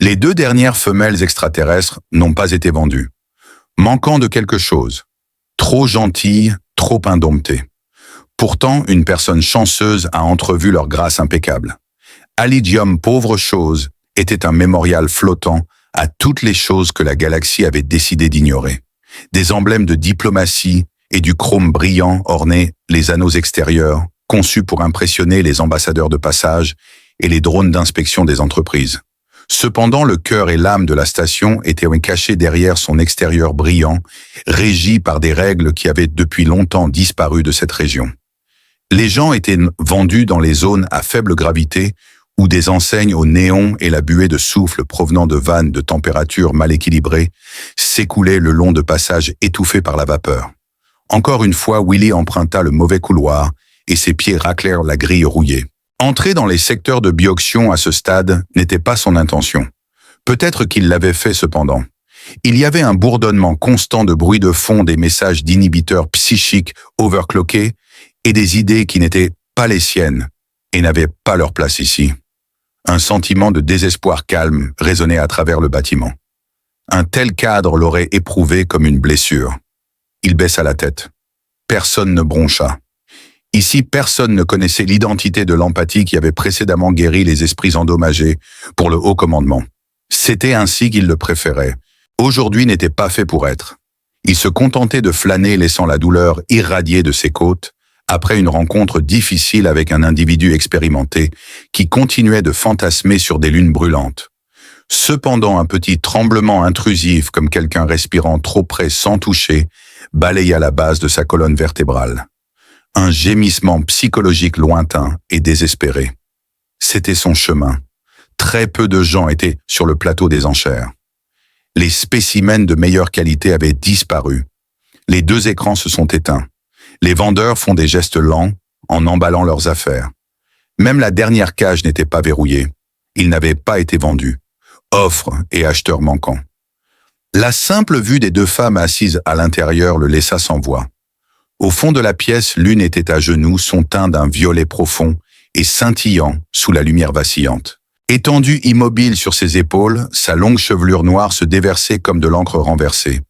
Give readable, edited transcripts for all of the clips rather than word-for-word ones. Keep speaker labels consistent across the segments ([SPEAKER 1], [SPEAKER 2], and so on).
[SPEAKER 1] Les 2 dernières femelles extraterrestres n'ont pas été vendues. Manquant de quelque chose. Trop gentilles, trop indomptées. Pourtant, une personne chanceuse a entrevu leur grâce impeccable. Allidium, pauvre chose, était un mémorial flottant à toutes les choses que la galaxie avait décidé d'ignorer. Des emblèmes de diplomatie et du chrome brillant ornaient les anneaux extérieurs, conçus pour impressionner les ambassadeurs de passage et les drones d'inspection des entreprises. Cependant, le cœur et l'âme de la station étaient cachés derrière son extérieur brillant, régi par des règles qui avaient depuis longtemps disparu de cette région. Les gens étaient vendus dans les zones à faible gravité où des enseignes au néon et la buée de souffle provenant de vannes de température mal équilibrées s'écoulaient le long de passages étouffés par la vapeur. Encore une fois, Willy emprunta le mauvais couloir et ses pieds raclèrent la grille rouillée. Entrer dans les secteurs de bioction à ce stade n'était pas son intention. Peut-être qu'il l'avait fait cependant. Il y avait un bourdonnement constant de bruit de fond des messages d'inhibiteurs psychiques overclockés et des idées qui n'étaient pas les siennes et n'avaient pas leur place ici. Un sentiment de désespoir calme résonnait à travers le bâtiment. Un tel cadre l'aurait éprouvé comme une blessure. Il baissa la tête. Personne ne broncha. Ici, personne ne connaissait l'identité de l'empathie qui avait précédemment guéri les esprits endommagés pour le haut commandement. C'était ainsi qu'il le préférait. Aujourd'hui n'était pas fait pour être. Il se contentait de flâner laissant la douleur irradier de ses côtes, après une rencontre difficile avec un individu expérimenté qui continuait de fantasmer sur des lunes brûlantes. Cependant, un petit tremblement intrusif comme quelqu'un respirant trop près sans toucher balaya la base de sa colonne vertébrale. Un gémissement psychologique lointain et désespéré. C'était son chemin. Très peu de gens étaient sur le plateau des enchères. Les spécimens de meilleure qualité avaient disparu. Les 2 écrans se sont éteints. Les vendeurs font des gestes lents en emballant leurs affaires. Même la dernière cage n'était pas verrouillée. Ils n'avaient pas été vendus. Offres et acheteurs manquants. La simple vue des 2 femmes assises à l'intérieur le laissa sans voix. Au fond de la pièce, l'une était à genoux, son teint d'un violet profond et scintillant sous la lumière vacillante. Étendue immobile sur ses épaules, sa longue chevelure noire se déversait comme de l'encre renversée.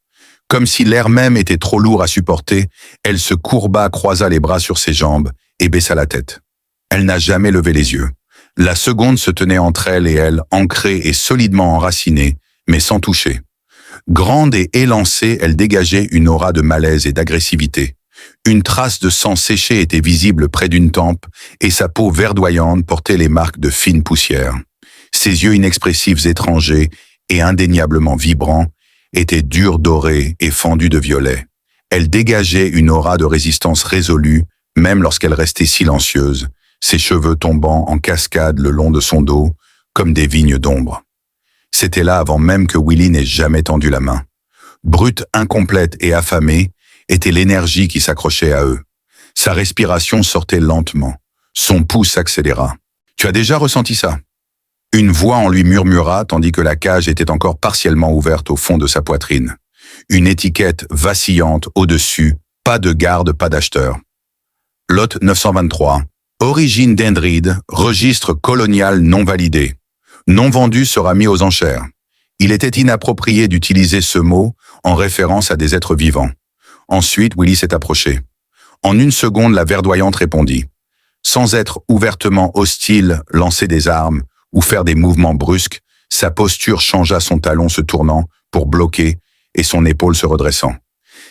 [SPEAKER 1] Comme si l'air même était trop lourd à supporter, elle se courba, croisa les bras sur ses jambes et baissa la tête. Elle n'a jamais levé les yeux. La seconde se tenait entre elle et elle, ancrée et solidement enracinée, mais sans toucher. Grande et élancée, elle dégageait une aura de malaise et d'agressivité. Une trace de sang séché était visible près d'une tempe et sa peau verdoyante portait les marques de fine poussière. Ses yeux inexpressifs étrangers et indéniablement vibrants étaient durs dorés et fendus de violet. Elle dégageait une aura de résistance résolue, même lorsqu'elle restait silencieuse, ses cheveux tombant en cascade le long de son dos, comme des vignes d'ombre. C'était là avant même que Willy n'ait jamais tendu la main. Brute, incomplète et affamée, était l'énergie qui s'accrochait à eux. Sa respiration sortait lentement. Son pouls s'accéléra. « Tu as déjà ressenti ça ?» Une voix en lui murmura tandis que la cage était encore partiellement ouverte au fond de sa poitrine. Une étiquette vacillante au-dessus, pas de garde, pas d'acheteur. Lot 923. Origine dendride, registre colonial non validé. Non vendu sera mis aux enchères. Il était inapproprié d'utiliser ce mot en référence à des êtres vivants. Ensuite, Willy s'est approché. En une seconde, la verdoyante répondit. Sans être ouvertement hostile, lancer des armes ou faire des mouvements brusques, sa posture changea, son talon se tournant pour bloquer et son épaule se redressant.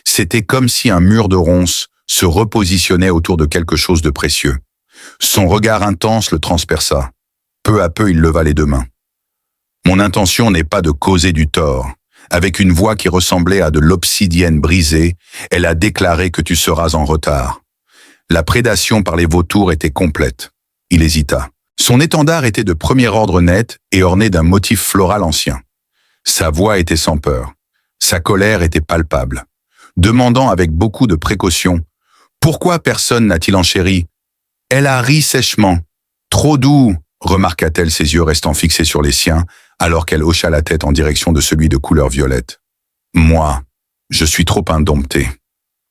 [SPEAKER 1] C'était comme si un mur de ronces se repositionnait autour de quelque chose de précieux. Son regard intense le transperça. Peu à peu, il leva les 2 mains. « Mon intention n'est pas de causer du tort. » Avec une voix qui ressemblait à de l'obsidienne brisée, elle a déclaré que tu seras en retard. La prédation par les vautours était complète. Il hésita. Son étendard était de premier ordre net et orné d'un motif floral ancien. Sa voix était sans peur. Sa colère était palpable. Demandant avec beaucoup de précaution, « Pourquoi personne n'a-t-il enchéri ?» Elle a ri sèchement. « Trop doux !» remarqua-t-elle, ses yeux restant fixés sur les siens, alors qu'elle hocha la tête en direction de celui de couleur violette. « Moi, je suis trop indompté. »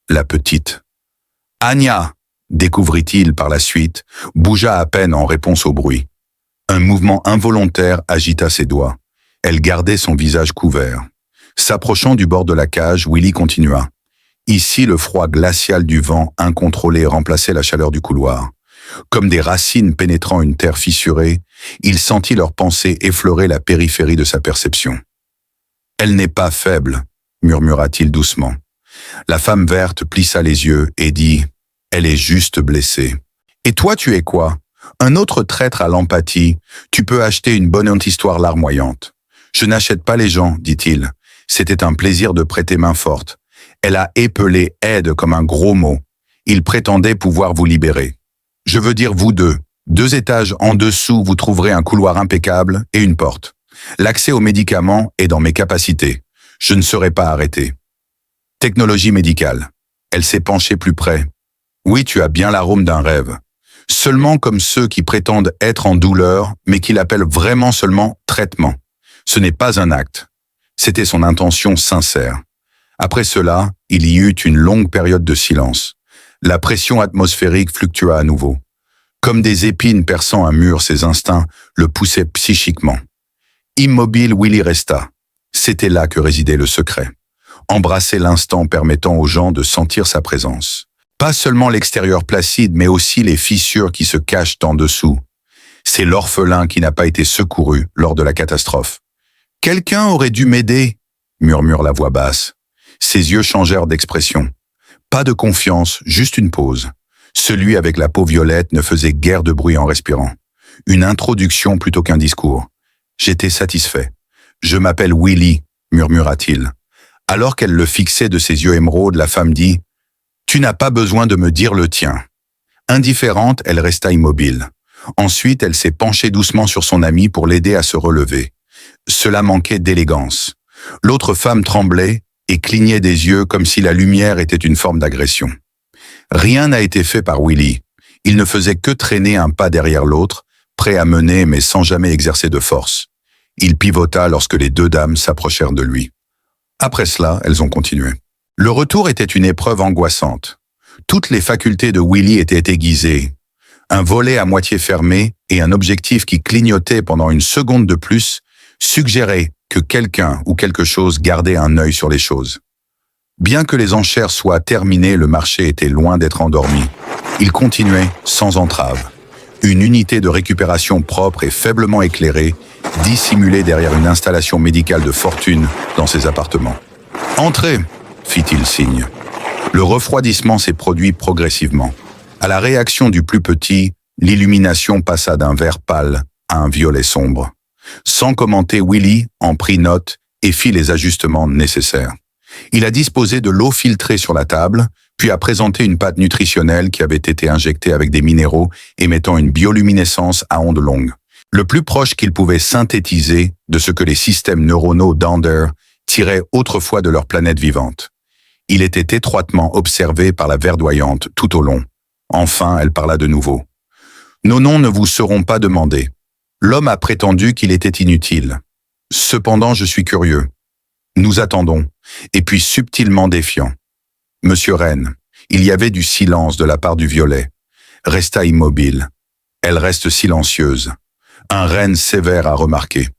[SPEAKER 1] La petite. « Anya !» découvrit-il par la suite, bougea à peine en réponse au bruit. Un mouvement involontaire agita ses doigts. Elle gardait son visage couvert. S'approchant du bord de la cage, Willy continua. Ici, le froid glacial du vent incontrôlé remplaçait la chaleur du couloir. Comme des racines pénétrant une terre fissurée, il sentit leurs pensées effleurer la périphérie de sa perception. « Elle n'est pas faible », murmura-t-il doucement. La femme verte plissa les yeux et dit « Elle est juste blessée. »« Et toi, tu es quoi ? Un autre traître à l'empathie. Tu peux acheter une bonne histoire larmoyante. »« Je n'achète pas les gens, dit-il. C'était un plaisir de prêter main forte. Elle a épelé « aide » comme un gros mot. Il prétendait pouvoir vous libérer. Je veux dire vous deux. 2 étages en dessous, vous trouverez un couloir impeccable et une porte. L'accès aux médicaments est dans mes capacités. Je ne serai pas arrêté. Technologie médicale. Elle s'est penchée plus près. Oui, tu as bien l'arôme d'un rêve. Seulement comme ceux qui prétendent être en douleur, mais qui l'appellent vraiment seulement traitement. Ce n'est pas un acte. C'était son intention sincère. Après cela, il y eut une longue période de silence. La pression atmosphérique fluctua à nouveau. Comme des épines perçant un mur, ses instincts le poussaient psychiquement. Immobile, Willy resta. C'était là que résidait le secret. Embrasser l'instant permettant aux gens de sentir sa présence. Pas seulement l'extérieur placide, mais aussi les fissures qui se cachent en dessous. C'est l'orphelin qui n'a pas été secouru lors de la catastrophe. « Quelqu'un aurait dû m'aider » murmure la voix basse. Ses yeux changèrent d'expression. Pas de confiance, juste une pause. Celui avec la peau violette ne faisait guère de bruit en respirant. Une introduction plutôt qu'un discours. J'étais satisfait. « Je m'appelle Willy » murmura-t-il. Alors qu'elle le fixait de ses yeux émeraudes, la femme dit « Tu n'as pas besoin de me dire le tien. » Indifférente, elle resta immobile. Ensuite, elle s'est penchée doucement sur son ami pour l'aider à se relever. Cela manquait d'élégance. L'autre femme tremblait et clignait des yeux comme si la lumière était une forme d'agression. Rien n'a été fait par Willy. Il ne faisait que traîner un pas derrière l'autre, prêt à mener mais sans jamais exercer de force. Il pivota lorsque les 2 dames s'approchèrent de lui. Après cela, elles ont continué. Le retour était une épreuve angoissante. Toutes les facultés de Willy étaient aiguisées. Un volet à moitié fermé et un objectif qui clignotait pendant une seconde de plus suggéraient que quelqu'un ou quelque chose gardait un œil sur les choses. Bien que les enchères soient terminées, le marché était loin d'être endormi. Il continuait sans entrave. Une unité de récupération propre et faiblement éclairée, dissimulée derrière une installation médicale de fortune dans ses appartements. « Entrez !» fit-il signe. Le refroidissement s'est produit progressivement. À la réaction du plus petit, l'illumination passa d'un vert pâle à un violet sombre. Sans commenter, Willy en prit note et fit les ajustements nécessaires. Il a disposé de l'eau filtrée sur la table, puis a présenté une pâte nutritionnelle qui avait été injectée avec des minéraux émettant une bioluminescence à ondes longues, le plus proche qu'il pouvait synthétiser de ce que les systèmes neuronaux d'Ander tiraient autrefois de leur planète vivante. Il était étroitement observé par la verdoyante tout au long. Enfin, elle parla de nouveau. « Nos noms ne vous seront pas demandés. L'homme a prétendu qu'il était inutile. Cependant, je suis curieux. Nous attendons, et puis subtilement défiant. Monsieur Rennes, il y avait du silence de la part du violet. Resta immobile. Elle reste silencieuse. Un Rennes sévère a remarqué.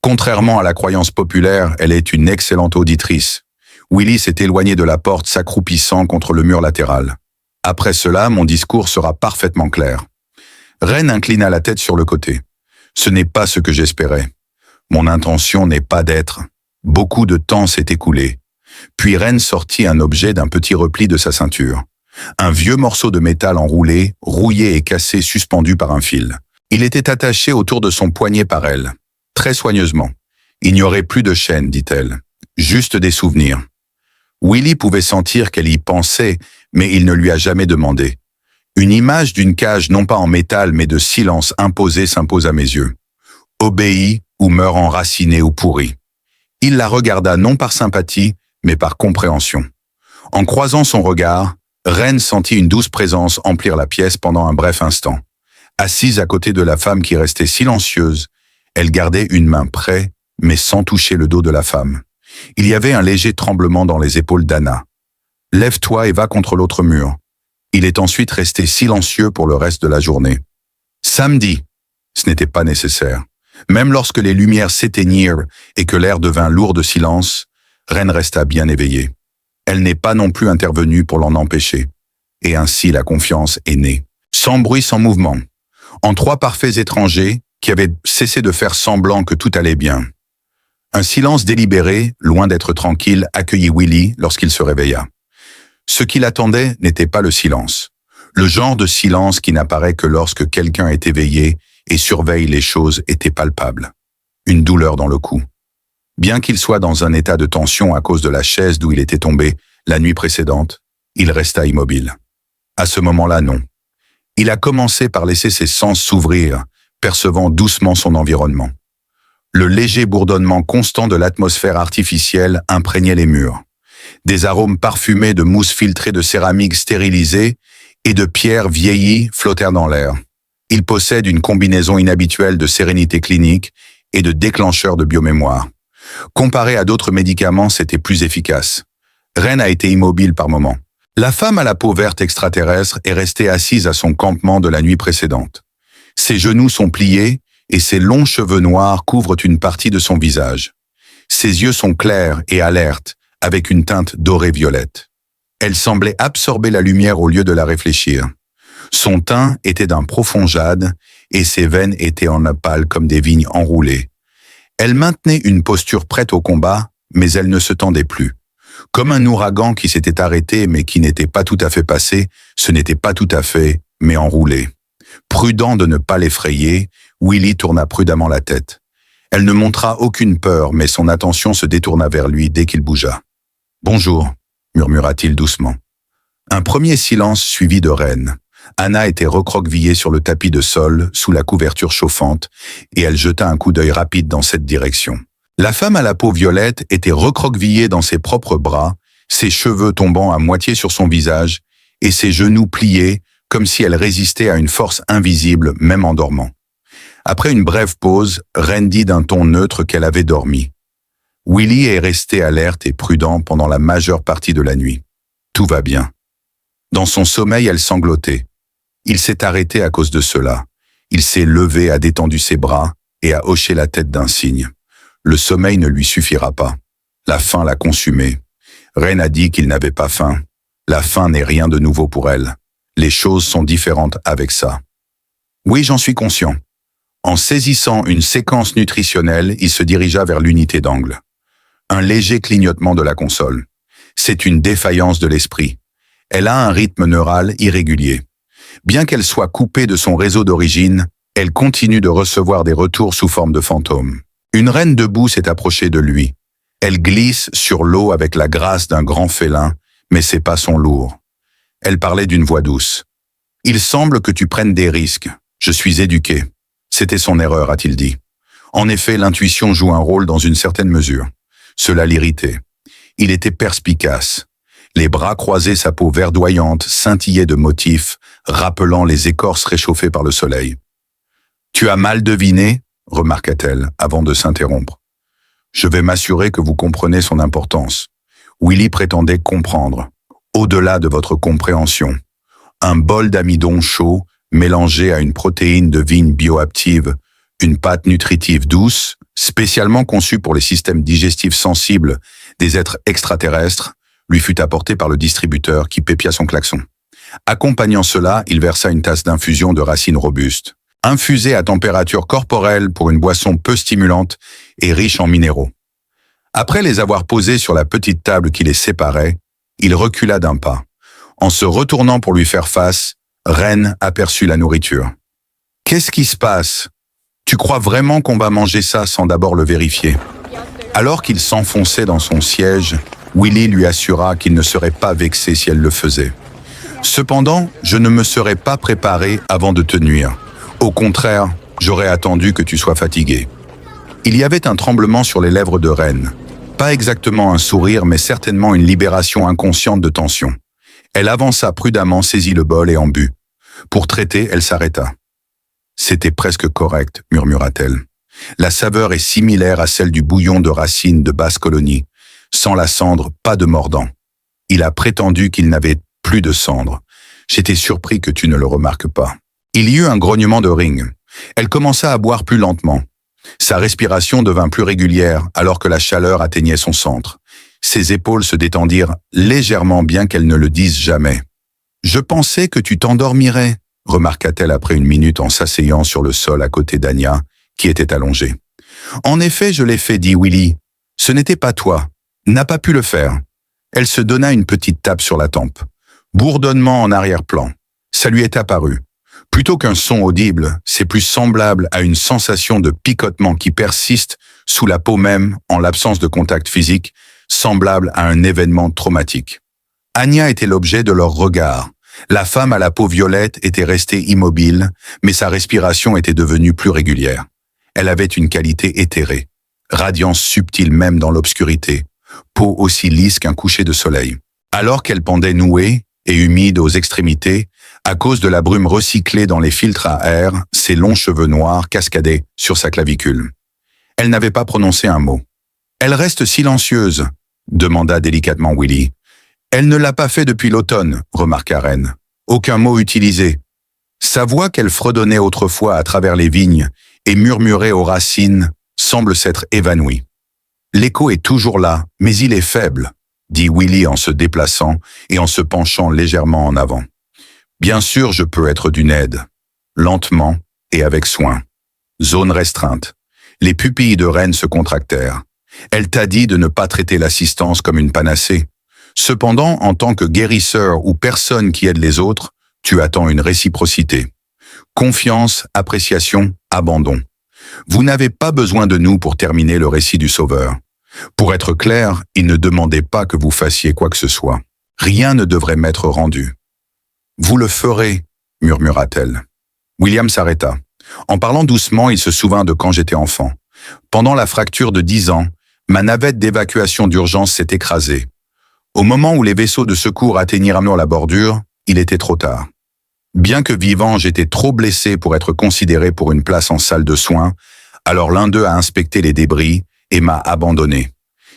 [SPEAKER 1] Contrairement à la croyance populaire, elle est une excellente auditrice. Willy s'est éloigné de la porte, s'accroupissant contre le mur latéral. Après cela, mon discours sera parfaitement clair. Rennes inclina la tête sur le côté. Ce n'est pas ce que j'espérais. Mon intention n'est pas d'être. Beaucoup de temps s'est écoulé. Puis Rennes sortit un objet d'un petit repli de sa ceinture. Un vieux morceau de métal enroulé, rouillé et cassé suspendu par un fil. Il était attaché autour de son poignet par elle, très soigneusement. Il n'y aurait plus de chaîne, dit-elle. Juste des souvenirs. Willy pouvait sentir qu'elle y pensait, mais il ne lui a jamais demandé. Une image d'une cage non pas en métal mais de silence imposé s'impose à mes yeux. Obéis ou meurt enraciné ou pourri. Il la regarda non par sympathie, mais par compréhension. En croisant son regard, Rennes sentit une douce présence emplir la pièce pendant un bref instant. Assise à côté de la femme qui restait silencieuse, elle gardait une main près, mais sans toucher le dos de la femme. Il y avait un léger tremblement dans les épaules d'Anna. « Lève-toi et va contre l'autre mur. » Il est ensuite resté silencieux pour le reste de la journée. Samedi. Ce n'était pas nécessaire. Même lorsque les lumières s'éteignirent et que l'air devint lourd de silence, Ren resta bien éveillée. Elle n'est pas non plus intervenue pour l'en empêcher. Et ainsi la confiance est née. Sans bruit, sans mouvement. En 3 parfaits étrangers qui avaient cessé de faire semblant que tout allait bien. Un silence délibéré, loin d'être tranquille, accueillit Willy lorsqu'il se réveilla. Ce qui l'attendait n'était pas le silence. Le genre de silence qui n'apparaît que lorsque quelqu'un est éveillé et surveille les choses était palpable. Une douleur dans le cou. Bien qu'il soit dans un état de tension à cause de la chaise d'où il était tombé la nuit précédente, il resta immobile. À ce moment-là, non. Il a commencé par laisser ses sens s'ouvrir, percevant doucement son environnement. Le léger bourdonnement constant de l'atmosphère artificielle imprégnait les murs. Des arômes parfumés de mousse filtrée de céramique stérilisée et de pierres vieillies flottèrent dans l'air. Il possède une combinaison inhabituelle de sérénité clinique et de déclencheur de biomémoire. Comparé à d'autres médicaments, c'était plus efficace. Ren a été immobile par moments. La femme à la peau verte extraterrestre est restée assise à son campement de la nuit précédente. Ses genoux sont pliés et ses longs cheveux noirs couvrent une partie de son visage. Ses yeux sont clairs et alertes, avec une teinte dorée-violette. Elle semblait absorber la lumière au lieu de la réfléchir. Son teint était d'un profond jade et ses veines étaient en opale comme des vignes enroulées. Elle maintenait une posture prête au combat, mais elle ne se tendait plus. Comme un ouragan qui s'était arrêté mais qui n'était pas tout à fait passé, ce n'était pas tout à fait, mais enroulé. Prudent de ne pas l'effrayer, Willy tourna prudemment la tête. Elle ne montra aucune peur, mais son attention se détourna vers lui dès qu'il bougea. « Bonjour », murmura-t-il doucement. Un premier silence suivi de Ren. Anna était recroquevillée sur le tapis de sol, sous la couverture chauffante, et elle jeta un coup d'œil rapide dans cette direction. La femme à la peau violette était recroquevillée dans ses propres bras, ses cheveux tombant à moitié sur son visage, et ses genoux pliés, comme si elle résistait à une force invisible, même en dormant. Après une brève pause, Ren dit d'un ton neutre qu'elle avait dormi. Willy est resté alerte et prudent pendant la majeure partie de la nuit. Tout va bien. Dans son sommeil, elle sanglotait. Il s'est arrêté à cause de cela. Il s'est levé, a détendu ses bras et a hoché la tête d'un signe. Le sommeil ne lui suffira pas. La faim l'a consumé. Ren a dit qu'il n'avait pas faim. La faim n'est rien de nouveau pour elle. Les choses sont différentes avec ça. Oui, j'en suis conscient. En saisissant une séquence nutritionnelle, il se dirigea vers l'unité d'angle. Un léger clignotement de la console. C'est une défaillance de l'esprit. Elle a un rythme neural irrégulier. Bien qu'elle soit coupée de son réseau d'origine, elle continue de recevoir des retours sous forme de fantômes. Une reine debout s'est approchée de lui. Elle glisse sur l'eau avec la grâce d'un grand félin, mais ses pas sont lourds. Elle parlait d'une voix douce. « Il semble que tu prennes des risques. Je suis éduqué. » C'était son erreur, a-t-il dit. En effet, l'intuition joue un rôle dans une certaine mesure. Cela l'irritait. Il était perspicace. Les bras croisés, sa peau verdoyante, scintillait de motifs, rappelant les écorces réchauffées par le soleil. « Tu as mal deviné ?» remarqua-t-elle, avant de s'interrompre. « Je vais m'assurer que vous comprenez son importance. » Willy prétendait comprendre, au-delà de votre compréhension. Un bol d'amidon chaud, mélangé à une protéine de vigne bioactive, une pâte nutritive douce, spécialement conçue pour les systèmes digestifs sensibles des êtres extraterrestres, lui fut apporté par le distributeur qui pépia son klaxon. Accompagnant cela, il versa une tasse d'infusion de racines robustes, infusée à température corporelle pour une boisson peu stimulante et riche en minéraux. Après les avoir posés sur la petite table qui les séparait, il recula d'un pas. En se retournant pour lui faire face, Ren aperçut la nourriture. « Qu'est-ce qui se passe ? Tu crois vraiment qu'on va manger ça sans d'abord le vérifier ?» Alors qu'il s'enfonçait dans son siège, Willy lui assura qu'il ne serait pas vexé si elle le faisait. « Cependant, je ne me serais pas préparé avant de te nuire. Au contraire, j'aurais attendu que tu sois fatigué. » Il y avait un tremblement sur les lèvres de Ren. Pas exactement un sourire, mais certainement une libération inconsciente de tension. Elle avança prudemment, saisit le bol et en but. Pour traiter, elle s'arrêta. « C'était presque correct, » murmura-t-elle. « La saveur est similaire à celle du bouillon de racines de basse colonie. Sans la cendre, pas de mordant. Il a prétendu qu'il n'avait plus de cendre. J'étais surpris que tu ne le remarques pas. » Il y eut un grognement de Ring. Elle commença à boire plus lentement. Sa respiration devint plus régulière alors que la chaleur atteignait son centre. Ses épaules se détendirent légèrement bien qu'elle ne le dise jamais. « Je pensais que tu t'endormirais », remarqua-t-elle après une minute en s'asseyant sur le sol à côté d'Anya, qui était allongée. « En effet, je l'ai fait, dit Willy. Ce n'était pas toi. N'a pas pu le faire. » Elle se donna une petite tape sur la tempe. Bourdonnement en arrière-plan. Ça lui est apparu. Plutôt qu'un son audible, c'est plus semblable à une sensation de picotement qui persiste sous la peau même en l'absence de contact physique, semblable à un événement traumatique. Anya était l'objet de leur regard. La femme à la peau violette était restée immobile, mais sa respiration était devenue plus régulière. Elle avait une qualité éthérée, radiance subtile même dans l'obscurité, peau aussi lisse qu'un coucher de soleil. Alors qu'elle pendait nouée et humide aux extrémités, à cause de la brume recyclée dans les filtres à air, ses longs cheveux noirs cascadaient sur sa clavicule. Elle n'avait pas prononcé un mot. « Elle reste silencieuse », demanda délicatement Willy. « Elle ne l'a pas fait depuis l'automne », remarqua Ren. Aucun mot utilisé. Sa voix qu'elle fredonnait autrefois à travers les vignes et murmurait aux racines semble s'être évanouie. « L'écho est toujours là, mais il est faible », dit Willy en se déplaçant et en se penchant légèrement en avant. « Bien sûr, je peux être d'une aide. » Lentement et avec soin. Zone restreinte. Les pupilles de Ren se contractèrent. Elle t'a dit de ne pas traiter l'assistance comme une panacée. Cependant, en tant que guérisseur ou personne qui aide les autres, tu attends une réciprocité. Confiance, appréciation, abandon. Vous n'avez pas besoin de nous pour terminer le récit du Sauveur. Pour être clair, il ne demandait pas que vous fassiez quoi que ce soit. Rien ne devrait m'être rendu. « Vous le ferez », murmura-t-elle. William s'arrêta. En parlant doucement, il se souvint de quand j'étais enfant. Pendant la fracture de 10 ans, ma navette d'évacuation d'urgence s'est écrasée. Au moment où les vaisseaux de secours atteignirent la bordure, il était trop tard. Bien que vivant, j'étais trop blessé pour être considéré pour une place en salle de soins, alors l'un d'eux a inspecté les débris et m'a abandonné.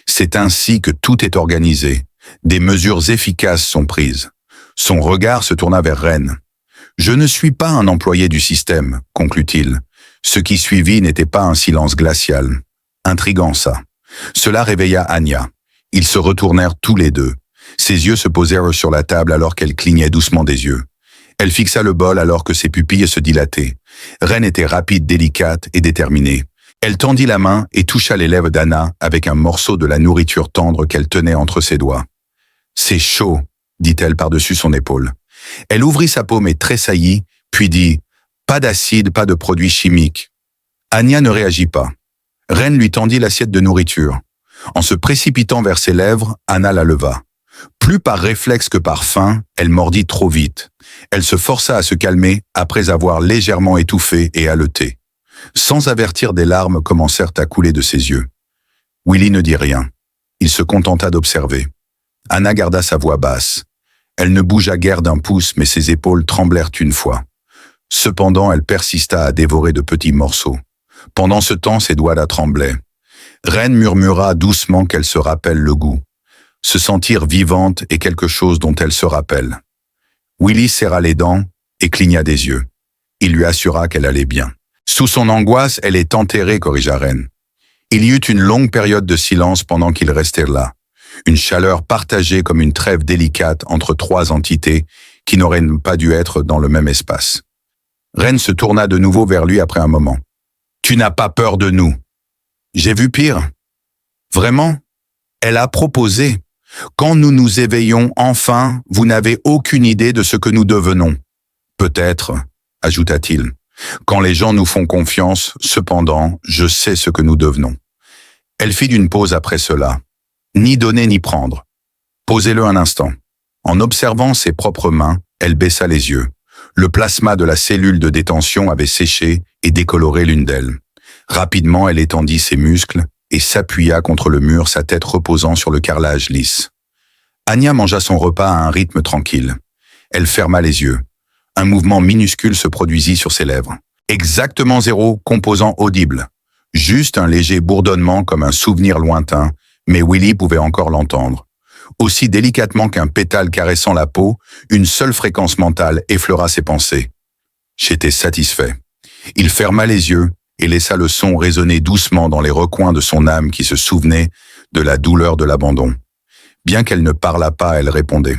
[SPEAKER 1] C'est ainsi que tout est organisé. Des mesures efficaces sont prises. Son regard se tourna vers Ren. « Je ne suis pas un employé du système », conclut-il. Ce qui suivit n'était pas un silence glacial. Intriguant, ça. Cela réveilla Anya. Ils se retournèrent tous les deux. Ses yeux se posèrent sur la table alors qu'elle clignait doucement des yeux. Elle fixa le bol alors que ses pupilles se dilataient. Ren était rapide, délicate et déterminée. Elle tendit la main et toucha les lèvres d'Anna avec un morceau de la nourriture tendre qu'elle tenait entre ses doigts. « C'est chaud », dit-elle par-dessus son épaule. Elle ouvrit sa paume et tressaillit, puis dit « Pas d'acide, pas de produits chimiques ». Anya ne réagit pas. Ren lui tendit l'assiette de nourriture. En se précipitant vers ses lèvres, Anna la leva. Plus par réflexe que par faim, elle mordit trop vite. Elle se força à se calmer après avoir légèrement étouffé et haleté. Sans avertir, des larmes commencèrent à couler de ses yeux. Willy ne dit rien. Il se contenta d'observer. Anna garda sa voix basse. Elle ne bougea guère d'un pouce, mais ses épaules tremblèrent une fois. Cependant, elle persista à dévorer de petits morceaux. Pendant ce temps, ses doigts la tremblaient. Ren murmura doucement qu'elle se rappelle le goût. Se sentir vivante est quelque chose dont elle se rappelle. Willy serra les dents et cligna des yeux. Il lui assura qu'elle allait bien. Sous son angoisse, elle est enterrée, corrigea Ren. Il y eut une longue période de silence pendant qu'ils restèrent là. Une chaleur partagée comme une trêve délicate entre trois entités qui n'auraient pas dû être dans le même espace. Ren se tourna de nouveau vers lui après un moment. « Tu n'as pas peur de nous ?» « J'ai vu pire. »« Vraiment ? Elle a proposé. Quand nous nous éveillons enfin, vous n'avez aucune idée de ce que nous devenons. »« Peut-être, » ajouta-t-il. « Quand les gens nous font confiance, cependant, je sais ce que nous devenons. » Elle fit une pause après cela. Ni donner ni prendre. Posez-le un instant. En observant ses propres mains, elle baissa les yeux. Le plasma de la cellule de détention avait séché et décoloré l'une d'elles. Rapidement, elle étendit ses muscles et s'appuya contre le mur, sa tête reposant sur le carrelage lisse. Anya mangea son repas à un rythme tranquille. Elle ferma les yeux. Un mouvement minuscule se produisit sur ses lèvres. Exactement 0 composant audible. Juste un léger bourdonnement comme un souvenir lointain, mais Willy pouvait encore l'entendre. Aussi délicatement qu'un pétale caressant la peau, une seule fréquence mentale effleura ses pensées. J'étais satisfait. Il ferma les yeux et laissa le son résonner doucement dans les recoins de son âme qui se souvenait de la douleur de l'abandon. Bien qu'elle ne parlât pas, elle répondait.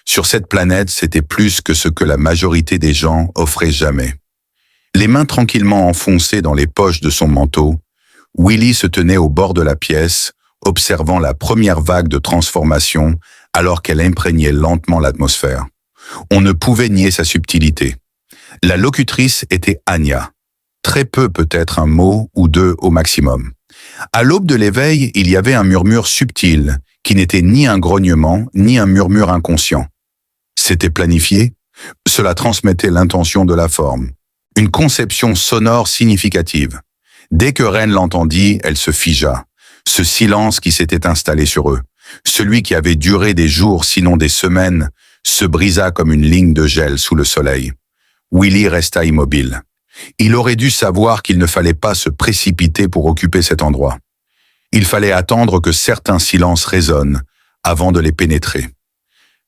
[SPEAKER 1] Sur cette planète, c'était plus que ce que la majorité des gens offraient jamais. Les mains tranquillement enfoncées dans les poches de son manteau, Willie se tenait au bord de la pièce, observant la première vague de transformation alors qu'elle imprégnait lentement l'atmosphère. On ne pouvait nier sa subtilité. La locutrice était Anya. Très peu, peut-être un mot ou deux au maximum. À l'aube de l'éveil, il y avait un murmure subtil, qui n'était ni un grognement, ni un murmure inconscient. C'était planifié, cela transmettait l'intention de la forme. Une conception sonore significative. Dès que Ren l'entendit, elle se figea. Ce silence qui s'était installé sur eux, celui qui avait duré des jours sinon des semaines, se brisa comme une ligne de gel sous le soleil. Willie resta immobile. Il aurait dû savoir qu'il ne fallait pas se précipiter pour occuper cet endroit. Il fallait attendre que certains silences résonnent avant de les pénétrer.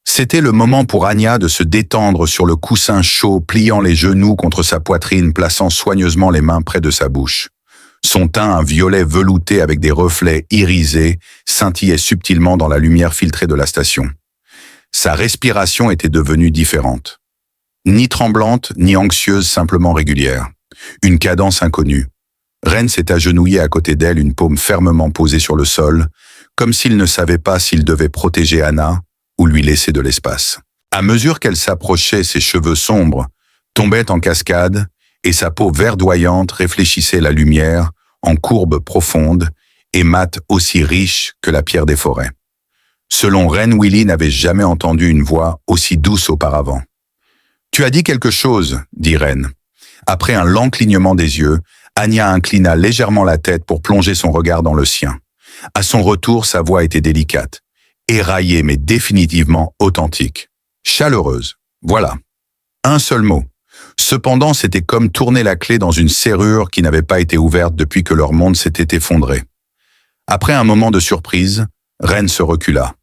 [SPEAKER 1] C'était le moment pour Anya de se détendre sur le coussin chaud, pliant les genoux contre sa poitrine, plaçant soigneusement les mains près de sa bouche. Son teint, un violet velouté avec des reflets irisés, scintillait subtilement dans la lumière filtrée de la station. Sa respiration était devenue différente. Ni tremblante, ni anxieuse, simplement régulière. Une cadence inconnue. Ren s'est agenouillé à côté d'elle, une paume fermement posée sur le sol, comme s'il ne savait pas s'il devait protéger Anna ou lui laisser de l'espace. À mesure qu'elle s'approchait, ses cheveux sombres tombaient en cascade et sa peau verdoyante réfléchissait la lumière en courbes profondes et mate aussi riche que la pierre des forêts. Selon Ren, Willie n'avait jamais entendu une voix aussi douce auparavant. « Tu as dit quelque chose » dit Ren. Après un lent clignement des yeux, Anya inclina légèrement la tête pour plonger son regard dans le sien. À son retour, sa voix était délicate, éraillée mais définitivement authentique, chaleureuse. Voilà. Un seul mot. Cependant, c'était comme tourner la clé dans une serrure qui n'avait pas été ouverte depuis que leur monde s'était effondré. Après un moment de surprise, Ren se recula.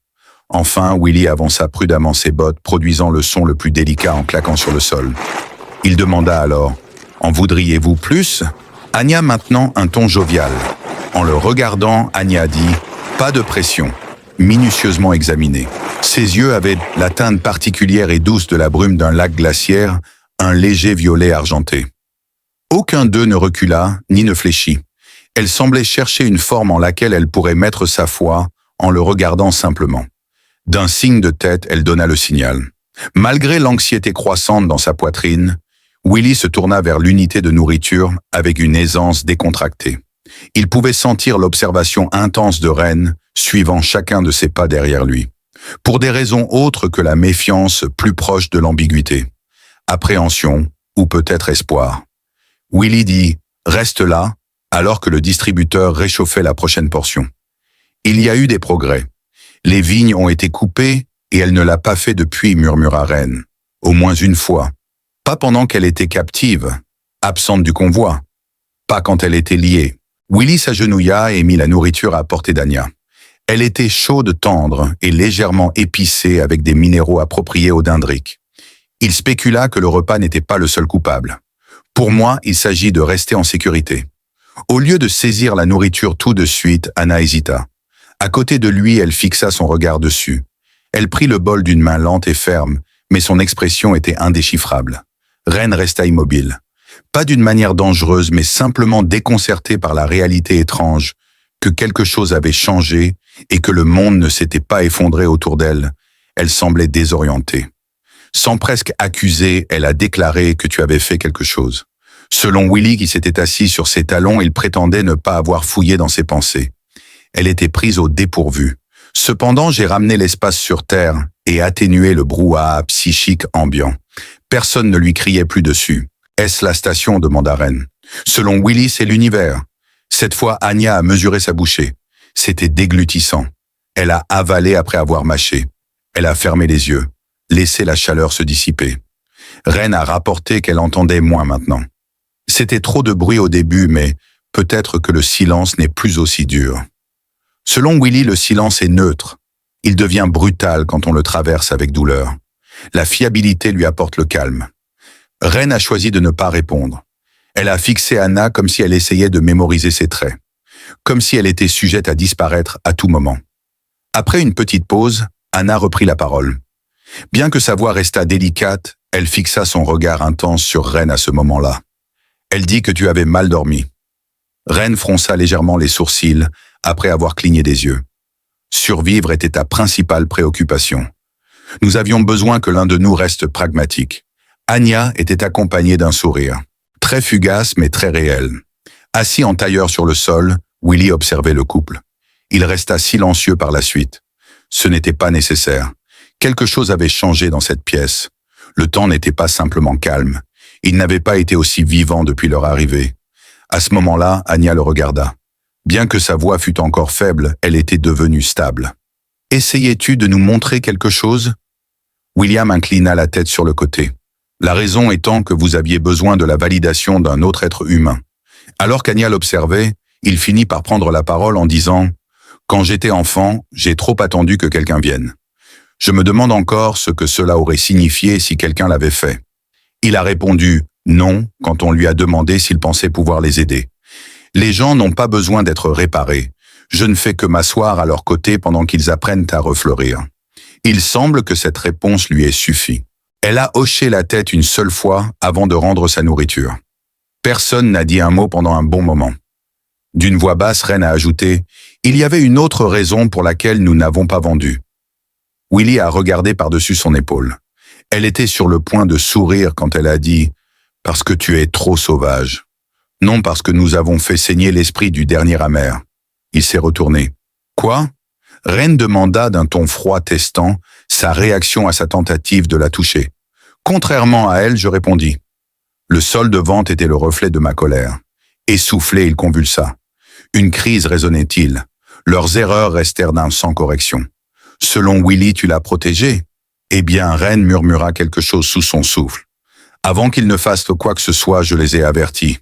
[SPEAKER 1] Enfin, Willie avança prudemment ses bottes, produisant le son le plus délicat en claquant sur le sol. Il demanda alors « En voudriez-vous plus ?» Anya maintenant un ton jovial. En le regardant, Anya dit « Pas de pression », minutieusement examiné. Ses yeux avaient la teinte particulière et douce de la brume d'un lac glaciaire, un léger violet argenté. Aucun d'eux ne recula, ni ne fléchit. Elle semblait chercher une forme en laquelle elle pourrait mettre sa foi en le regardant simplement. D'un signe de tête, elle donna le signal. Malgré l'anxiété croissante dans sa poitrine, Willie se tourna vers l'unité de nourriture avec une aisance décontractée. Il pouvait sentir l'observation intense de Ren suivant chacun de ses pas derrière lui. Pour des raisons autres que la méfiance plus proche de l'ambiguïté. Appréhension ou peut-être espoir. Willie dit « Reste là » alors que le distributeur réchauffait la prochaine portion. Il y a eu des progrès. Les vignes ont été coupées et elle ne l'a pas fait depuis, murmura Ren. Au moins une fois. Pas pendant qu'elle était captive, absente du convoi. Pas quand elle était liée. Willie s'agenouilla et mit la nourriture à portée d'Anya. Elle était chaude, tendre et légèrement épicée avec des minéraux appropriés au dindric. Il spécula que le repas n'était pas le seul coupable. Pour moi, il s'agit de rester en sécurité. Au lieu de saisir la nourriture tout de suite, Anna hésita. À côté de lui, elle fixa son regard dessus. Elle prit le bol d'une main lente et ferme, mais son expression était indéchiffrable. Ren resta immobile. Pas d'une manière dangereuse, mais simplement déconcertée par la réalité étrange, que quelque chose avait changé et que le monde ne s'était pas effondré autour d'elle. Elle semblait désorientée. Sans presque accuser, elle a déclaré que tu avais fait quelque chose. Selon Willie qui s'était assis sur ses talons, il prétendait ne pas avoir fouillé dans ses pensées. Elle était prise au dépourvu. Cependant, j'ai ramené l'espace sur Terre et atténué le brouhaha psychique ambiant. Personne ne lui criait plus dessus. Est-ce la station ? Demanda Ren. Selon Willie, c'est l'univers. Cette fois, Anya a mesuré sa bouchée. C'était déglutissant. Elle a avalé après avoir mâché. Elle a fermé les yeux, laissé la chaleur se dissiper. Ren a rapporté qu'elle entendait moins maintenant. C'était trop de bruit au début, mais peut-être que le silence n'est plus aussi dur. Selon Willie, le silence est neutre. Il devient brutal quand on le traverse avec douleur. La fiabilité lui apporte le calme. Ren a choisi de ne pas répondre. Elle a fixé Anna comme si elle essayait de mémoriser ses traits, comme si elle était sujette à disparaître à tout moment. Après une petite pause, Anna reprit la parole. Bien que sa voix restât délicate, elle fixa son regard intense sur Ren à ce moment-là. Elle dit que tu avais mal dormi. Ren fronça légèrement les sourcils après avoir cligné des yeux. Survivre était ta principale préoccupation. Nous avions besoin que l'un de nous reste pragmatique. Anya était accompagnée d'un sourire, très fugace mais très réel. Assis en tailleur sur le sol, Willy observait le couple. Il resta silencieux par la suite. Ce n'était pas nécessaire. Quelque chose avait changé dans cette pièce. Le temps n'était pas simplement calme. Il n'avait pas été aussi vivant depuis leur arrivée. À ce moment-là, Anya le regarda. Bien que sa voix fût encore faible, elle était devenue stable. « Essayais-tu de nous montrer quelque chose ?» William inclina la tête sur le côté. La raison étant que vous aviez besoin de la validation d'un autre être humain. Alors qu'Anya l'observait, il finit par prendre la parole en disant « Quand j'étais enfant, j'ai trop attendu que quelqu'un vienne. Je me demande encore ce que cela aurait signifié si quelqu'un l'avait fait. » Il a répondu « Non » quand on lui a demandé s'il pensait pouvoir les aider. Les gens n'ont pas besoin d'être réparés. Je ne fais que m'asseoir à leur côté pendant qu'ils apprennent à refleurir. Il semble que cette réponse lui ait suffi. Elle a hoché la tête une seule fois avant de rendre sa nourriture. Personne n'a dit un mot pendant un bon moment. D'une voix basse, Ren a ajouté « Il y avait une autre raison pour laquelle nous n'avons pas vendu. » Willy a regardé par-dessus son épaule. Elle était sur le point de sourire quand elle a dit « Parce que tu es trop sauvage. Non parce que nous avons fait saigner l'esprit du dernier amer. » Il s'est retourné. « Quoi ?» Ren demanda d'un ton froid testant sa réaction à sa tentative de la toucher. Contrairement à elle, je répondis. Le sol de vente était le reflet de ma colère. Essoufflé, il convulsa. Une crise résonnait-il. Leurs erreurs restèrent d'un sans correction. Selon Willy, tu l'as protégé. Eh bien, Ren murmura quelque chose sous son souffle. Avant qu'ils ne fassent quoi que ce soit, je les ai avertis.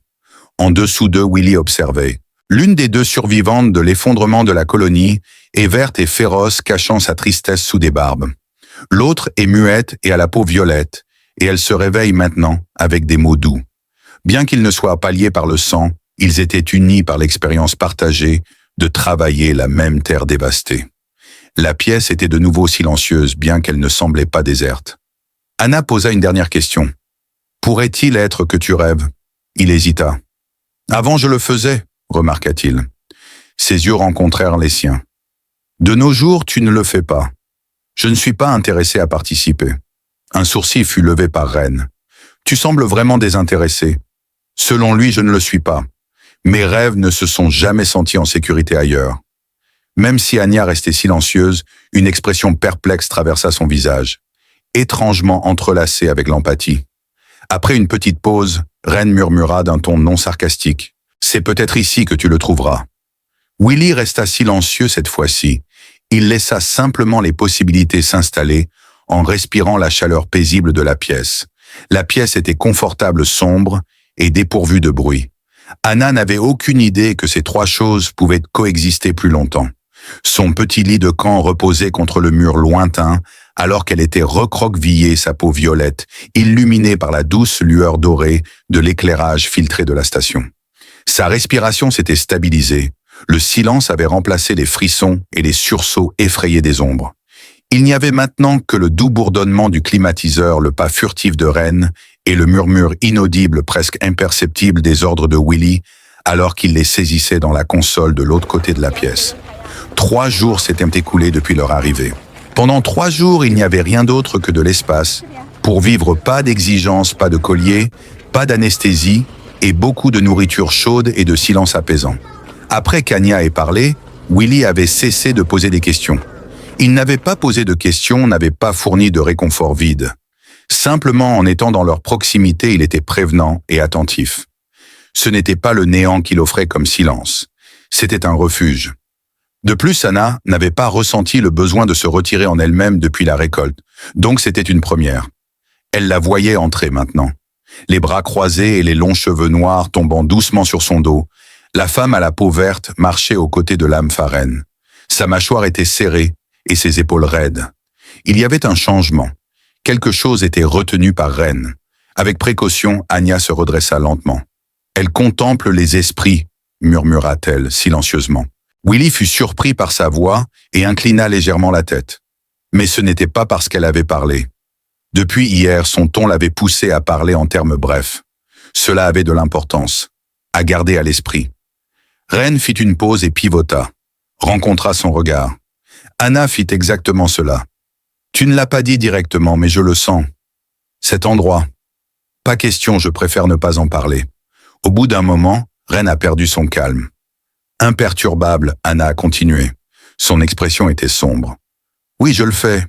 [SPEAKER 1] En dessous d'eux, Willy observait. L'une des deux survivantes de l'effondrement de la colonie est verte et féroce, cachant sa tristesse sous des barbes. L'autre est muette et a la peau violette, et elle se réveille maintenant avec des mots doux. Bien qu'ils ne soient pas liés par le sang, ils étaient unis par l'expérience partagée de travailler la même terre dévastée. La pièce était de nouveau silencieuse, bien qu'elle ne semblait pas déserte. Anna posa une dernière question. « Pourrait-il être que tu rêves ?» Il hésita. « Avant je le faisais, » remarqua-t-il. Ses yeux rencontrèrent les siens. « De nos jours, tu ne le fais pas. Je ne suis pas intéressé à participer. » Un sourcil fut levé par Ren. « Tu sembles vraiment désintéressé. Selon lui, je ne le suis pas. Mes rêves ne se sont jamais sentis en sécurité ailleurs. » Même si Anya restait silencieuse, une expression perplexe traversa son visage, étrangement entrelacée avec l'empathie. Après une petite pause, Ren murmura d'un ton non sarcastique. « C'est peut-être ici que tu le trouveras. » Willy resta silencieux cette fois-ci. Il laissa simplement les possibilités s'installer en respirant la chaleur paisible de la pièce. La pièce était confortable, sombre et dépourvue de bruit. Anna n'avait aucune idée que ces trois choses pouvaient coexister plus longtemps. Son petit lit de camp reposait contre le mur lointain, alors qu'elle était recroquevillée, sa peau violette, illuminée par la douce lueur dorée de l'éclairage filtré de la station. Sa respiration s'était stabilisée. Le silence avait remplacé les frissons et les sursauts effrayés des ombres. Il n'y avait maintenant que le doux bourdonnement du climatiseur, le pas furtif de Ren et le murmure inaudible, presque imperceptible des ordres de Willy, alors qu'il les saisissait dans la console de l'autre côté de la pièce. 3 jours s'étaient écoulés depuis leur arrivée. Pendant 3 jours, il n'y avait rien d'autre que de l'espace. Pour vivre, pas d'exigence, pas de collier, pas d'anesthésie et beaucoup de nourriture chaude et de silence apaisant. Après qu'Anya ait parlé, Willy avait cessé de poser des questions. Il n'avait pas posé de questions, n'avait pas fourni de réconfort vide. Simplement, en étant dans leur proximité, il était prévenant et attentif. Ce n'était pas le néant qu'il offrait comme silence. C'était un refuge. De plus, Anna n'avait pas ressenti le besoin de se retirer en elle-même depuis la récolte, donc c'était une première. Elle la voyait entrer maintenant. Les bras croisés et les longs cheveux noirs tombant doucement sur son dos, la femme à la peau verte marchait aux côtés de l'âme Faren. Sa mâchoire était serrée et ses épaules raides. Il y avait un changement. Quelque chose était retenu par Ren. Avec précaution, Anya se redressa lentement. Elle contemple les esprits, murmura-t-elle silencieusement. Willy fut surpris par sa voix et inclina légèrement la tête. Mais ce n'était pas parce qu'elle avait parlé. Depuis hier, son ton l'avait poussé à parler en termes brefs. Cela avait de l'importance, à garder à l'esprit. Ren fit une pause et pivota, rencontra son regard. Anna fit exactement cela. Tu ne l'as pas dit directement, mais je le sens. Cet endroit. Pas question, je préfère ne pas en parler. Au bout d'un moment, Ren a perdu son calme. Imperturbable, Anna a continué. Son expression était sombre. Oui, je le fais.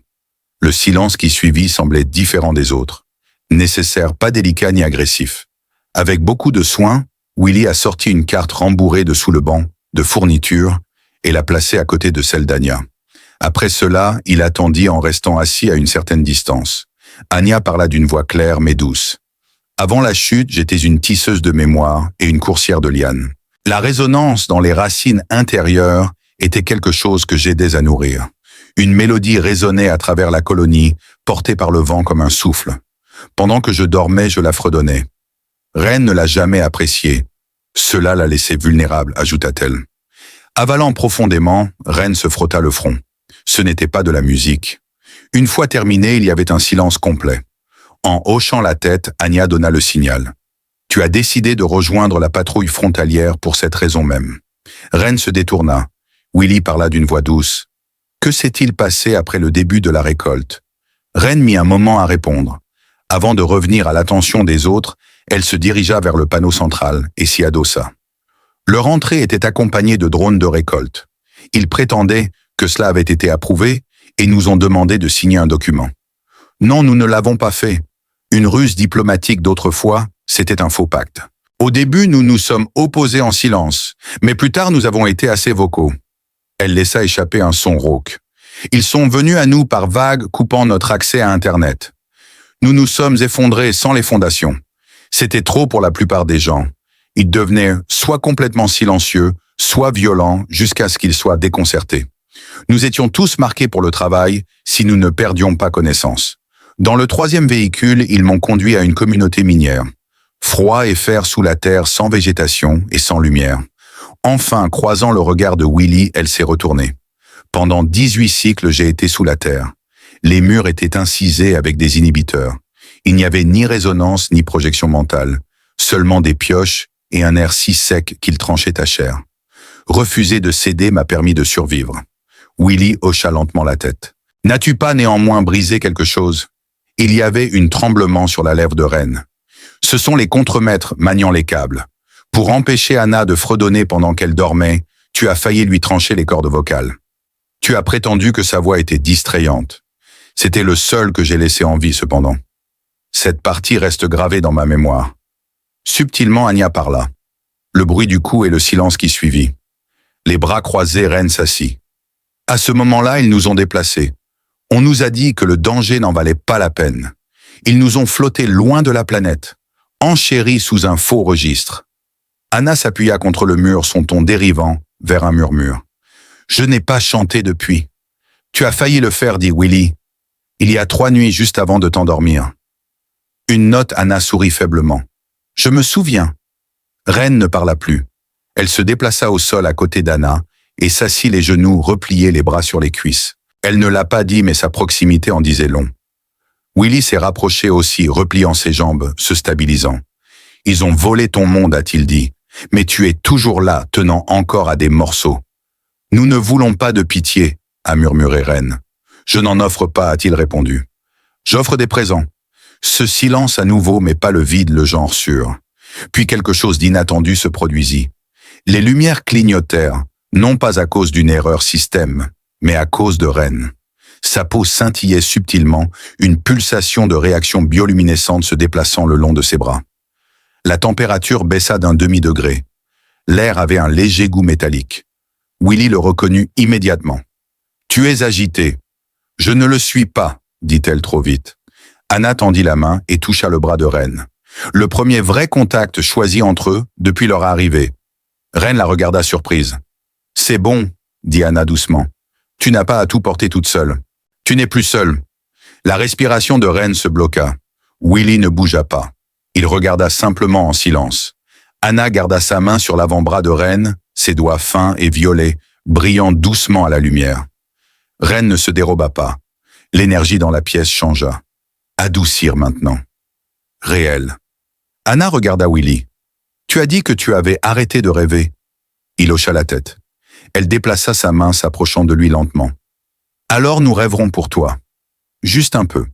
[SPEAKER 1] Le silence qui suivit semblait différent des autres. Nécessaire, pas délicat ni agressif. Avec beaucoup de soin, Willy a sorti une carte rembourrée de sous le banc, de fournitures, et l'a placée à côté de celle d'Anya. Après cela, il attendit en restant assis à une certaine distance. Anya parla d'une voix claire mais douce. Avant la chute, j'étais une tisseuse de mémoire et une coursière de lianes. La résonance dans les racines intérieures était quelque chose que j'aidais à nourrir. Une mélodie résonnait à travers la colonie, portée par le vent comme un souffle. Pendant que je dormais, je la fredonnais. Ren ne l'a jamais appréciée. Cela l'a laissée vulnérable, ajouta-t-elle. Avalant profondément, Ren se frotta le front. Ce n'était pas de la musique. Une fois terminé, il y avait un silence complet. En hochant la tête, Anya donna le signal. Tu as décidé de rejoindre la patrouille frontalière pour cette raison même. Ren se détourna. Willy parla d'une voix douce. Que s'est-il passé après le début de la récolte? Ren mit un moment à répondre. Avant de revenir à l'attention des autres, elle se dirigea vers le panneau central et s'y adossa. Leur entrée était accompagnée de drones de récolte. Ils prétendaient que cela avait été approuvé et nous ont demandé de signer un document. Non, nous ne l'avons pas fait. Une ruse diplomatique d'autrefois, c'était un faux pacte. Au début, nous nous sommes opposés en silence, mais plus tard nous avons été assez vocaux. Elle laissa échapper un son rauque. Ils sont venus à nous par vagues coupant notre accès à Internet. Nous nous sommes effondrés sans les fondations. C'était trop pour la plupart des gens. Ils devenaient soit complètement silencieux, soit violents jusqu'à ce qu'ils soient déconcertés. Nous étions tous marqués pour le travail si nous ne perdions pas connaissance. Dans le troisième véhicule, ils m'ont conduit à une communauté minière. Froid et fer sous la terre, sans végétation et sans lumière. Enfin, croisant le regard de Willy, elle s'est retournée. Pendant 18 cycles, j'ai été sous la terre. Les murs étaient incisés avec des inhibiteurs. Il n'y avait ni résonance ni projection mentale, seulement des pioches et un air si sec qu'il tranchait ta chair. Refuser de céder m'a permis de survivre. Willy hocha lentement la tête. N'as-tu pas néanmoins brisé quelque chose? Il y avait un tremblement sur la lèvre de Ren. Ce sont les contremaîtres maniant les câbles. Pour empêcher Anna de fredonner pendant qu'elle dormait, tu as failli lui trancher les cordes vocales. Tu as prétendu que sa voix était distrayante. C'était le seul que j'ai laissé en vie cependant. Cette partie reste gravée dans ma mémoire. Subtilement, Anya parla. Le bruit du coup et le silence qui suivit. Les bras croisés, Ren s'assit. À ce moment-là, ils nous ont déplacés. On nous a dit que le danger n'en valait pas la peine. Ils nous ont flottés loin de la planète, enchéris sous un faux registre. Anna s'appuya contre le mur, son ton dérivant vers un murmure. Je n'ai pas chanté depuis. Tu as failli le faire, dit Willy. Il y a 3 nuits juste avant de t'endormir. Une note, Anna sourit faiblement. Je me souviens. Ren ne parla plus. Elle se déplaça au sol à côté d'Anna et s'assit les genoux repliés, les bras sur les cuisses. Elle ne l'a pas dit, mais sa proximité en disait long. Willy s'est rapproché aussi, repliant ses jambes, se stabilisant. Ils ont volé ton monde, a-t-il dit, mais tu es toujours là, tenant encore à des morceaux. Nous ne voulons pas de pitié, a murmuré Ren. Je n'en offre pas, a-t-il répondu. J'offre des présents. Ce silence à nouveau, mais pas le vide, le genre sûr. Puis quelque chose d'inattendu se produisit. Les lumières clignotèrent, non pas à cause d'une erreur système, mais à cause de Ren. Sa peau scintillait subtilement, une pulsation de réaction bioluminescente se déplaçant le long de ses bras. La température baissa d'un demi-degré. L'air avait un léger goût métallique. Willy le reconnut immédiatement. « Tu es agité. »« Je ne le suis pas, » dit-elle trop vite. Anna tendit la main et toucha le bras de Ren. Le premier vrai contact choisi entre eux depuis leur arrivée. Ren la regarda surprise. « C'est bon, » dit Anna doucement. « Tu n'as pas à tout porter toute seule. Tu n'es plus seule. » La respiration de Ren se bloqua. Willy ne bougea pas. Il regarda simplement en silence. Anna garda sa main sur l'avant-bras de Ren, ses doigts fins et violets, brillant doucement à la lumière. Ren ne se déroba pas. L'énergie dans la pièce changea. Adoucir maintenant. Réel. Anna regarda Willy. « Tu as dit que tu avais arrêté de rêver. » Il hocha la tête. Elle déplaça sa main, s'approchant de lui lentement. « Alors nous rêverons pour toi. Juste un peu. »